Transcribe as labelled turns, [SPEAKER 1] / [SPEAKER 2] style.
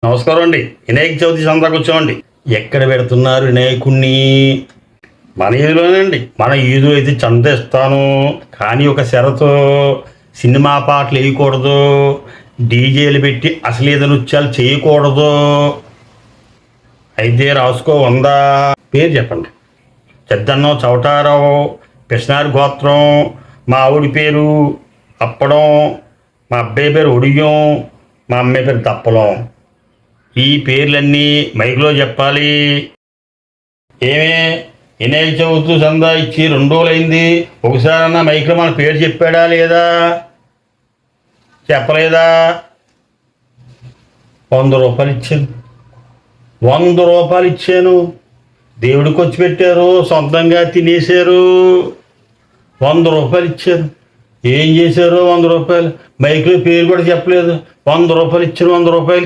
[SPEAKER 1] నమస్కారం అండి. వినాయక చవితి సందాకు వచ్చామండి. ఎక్కడ పెడుతున్నారు వినాయకుణ్ణి? మన ఈదులోనండి. మన ఈదు అయితే చంద ఇస్తాను, కానీ ఒక షరతు: సినిమా పాటలు వేయకూడదు, డీజేలు పెట్టి అశ్లీల నృత్యాలు చేయకూడదు. అయితే రాసుకో, ఉందా? పేరు చెప్పండి. చెద్దన్నం చవటారావు, పిస్నారి గోత్రం, మా ఆవిడి పేరు అప్పడం, మా అబ్బాయి పేరు ఒడియం, మా అమ్మాయి పేరు తప్పలం. ఈ పేర్లన్నీ మైక్లో చెప్పాలి. ఏమే, వినాయక చవితి సందా ఇచ్చి 2 రోజులైంది, ఒకసారన్నా మైక్లో మన పేరు చెప్పాడా లేదా? చెప్పలేదా? 100 రూపాయలు ఇచ్చాను. 100 రూపాయలు ఇచ్చాను. దేవుడికి వచ్చి పెట్టారు, సొంతంగా తినేశారు. 100 రూపాయలు ఇచ్చారు. ఏం చేశారు? 100 రూపాయలు మైక్లో పేరు కూడా చెప్పలేదు. 100 రూపాయలు ఇచ్చాను. 100 రూపాయలు